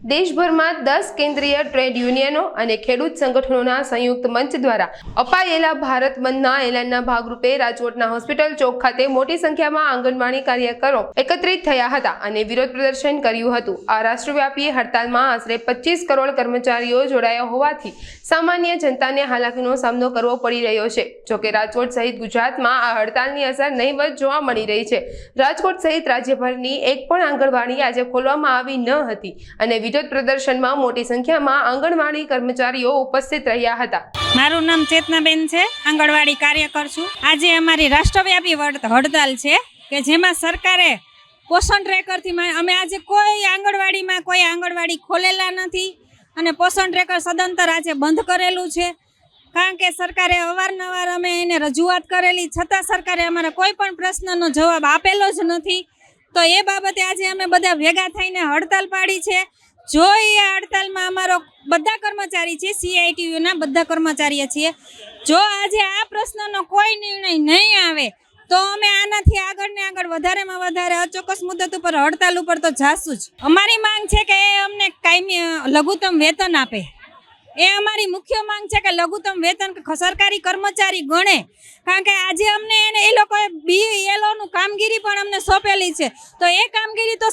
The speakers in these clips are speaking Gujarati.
દેશભરમાં 10 કેન્દ્રીય ટ્રેડ યુનિયનો અને ખેડૂત સંગઠનોના સંયુક્ત મંચ દ્વારા અપાયેલા ભારત બંધના એલાનના ભાગરૂપે રાજકોટના હોસ્પિટલ ચોક ખાતે મોટી સંખ્યામાં આંગણવાડી કાર્યકરો એકત્રિત થયા હતા અને વિરોધ પ્રદર્શન કર્યું હતું। આ રાષ્ટ્રવ્યાપી હડતાલમાં આશરે 25 કરોડ કર્મચારીઓ જોડાયા હોવાથી સામાન્ય જનતાને હાલાકીનો સામનો કરવો પડી રહ્યો છે। જોકે રાજકોટ સહિત ગુજરાતમાં આ હડતાલની અસર નહીવત જોવા મળી રહી છે। રાજકોટ સહિત રાજ્યભરની એક પણ આંગણવાડી આજે ખોલવામાં આવી ન હતી અને વિરોધ પ્રદર્શનમાં મોટી સંખ્યામાં આંગણવાડી કર્મચારીઓ ઉપસ્થિત રહ્યા હતા। મારું નામ ચેતનાબેન છે, આંગણવાડી કાર્યકર છું। આજે અમારી રાષ્ટ્રવ્યાપી હડતાલ છે કે જેમાં સરકારે પોષણ ટ્રેકરથી અમે આજે કોઈ આંગણવાડી ખોલેલા નથી અને પોષણ ટ્રેકર સદંતર આજે બંધ કરેલું છે, કારણ કે સરકારે અવારનવાર અમે એને રજૂઆત કરેલી છતાં સરકારે અમારા કોઈ પણ પ્રશ્નનો જવાબ આપેલો જ નથી। તો એ બાબતે આજે અમે બધા ભેગા થઈને હડતાલ પાડી છે। જો એ હડતાલમાં અમારો બધા કર્મચારી છે, CITUના બધા કર્મચારીઓ છીએ, જો આજે આ પ્રશ્નનો કોઈ નિર્ણય નહીં આવે તો અમે આનાથી આગળ ને આગળ વધારેમાં વધારે અચોક્કસ મુદત ઉપર હડતાલ ઉપર તો જાશું જ। અમારી માંગ છે કે એ અમને કાયમી લઘુત્તમ વેતન આપે, એ અમારી મુખ્ય માંગ છે કે લઘુત્તમ વેતન સરકારી કર્મચારી ગણે, કારણ કે આજે અમને એ લોકોએ BELOનું કામગીરી પણ અમને સોંપેલી છે, તો એ કામગીરી તો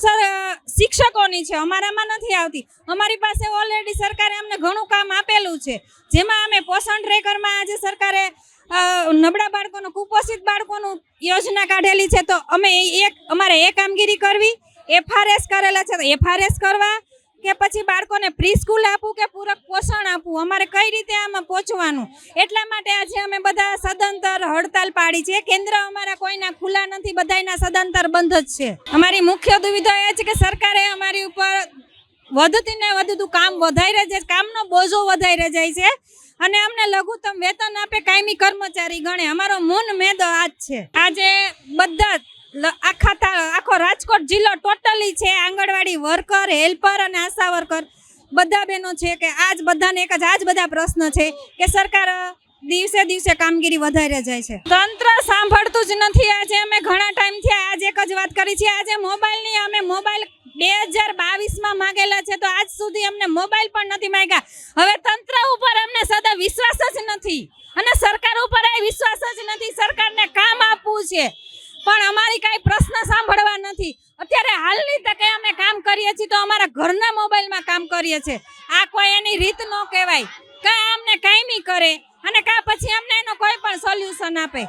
શિક્ષકોની છે, અમારામાં નથી આવતી। અમારી પાસે ઓલરેડી સરકારે અમને ઘણું કામ આપેલું છે, જેમાં અમે પોષણ ટ્રેકરમાં આજે સરકારે નબળા બાળકોનું, કુપોષિત બાળકોનું યોજના કાઢેલી છે, તો અમારે એ કામગીરી કરવી, FRS કરેલા છે તો FRS કરવા કે પછી બાળકોને પ્રી સ્કૂલ આપવું કે પૂરક પોષણ આપવું, અમારે કઈ રીતે આમાં પહોંચવાનું, એટલા માટે આજે અમે બધા સદંતર હડતાલ પાડી છે। કેન્દ્ર અમારા કોઈના ખુલ્લા નથી, બધાના સદંતર બંધ જ છે। અમારી મુખ્ય દુવિધા એ છે કે સરકારે અમારી ઉપર વધતી ને વધતું કામ વધારી જાય, કામનો બોજો વધારી જાય છે અને અમને લઘુત્તમ વેતન આપે, કાયમી કર્મચારી ગણે, અમારો મૂળ મેદો આ જ છે। આજે બધા આખો રાજકોટ જિલ્લો ટોટલી છે, આંગણવાડી વર્કર, હેલ્પર અને આશા વર્કર બધા બહેનો છે કે આજ બધાને એક જ આજ બધા પ્રશ્ન છે કે સરકાર દિવસે દિવસે કામગીરી વધારે જાય છે, તંત્ર સાંભળતું જ નથી। આજે અમે ઘણા ટાઈમથી આજ એક જ વાત કરી છે, આજે મોબાઈલની અમે મોબાઈલ 2022માં માંગેલા છે તો આજ સુધી અમને મોબાઈલ પણ નથી માંગ્યા। હવે તંત્ર ઉપર અમને સદા વિશ્વાસ જ નથી અને સરકાર ઉપર વિશ્વાસ જ નથી। સરકારને કામ આપવું છે પણ અમારી કાંઈ પ્રશ્ન સાંભળવા નથી। અત્યારે હાલની તકે અમે કામ કરીએ છીએ તો અમારા ઘરના મોબાઈલમાં કામ કરીએ છીએ, આ કોઈ એની રીત ન કહેવાય। કાં અમને કાયમી કરે અને કાં પછી અમને એનો કોઈ પણ સોલ્યુશન આપે।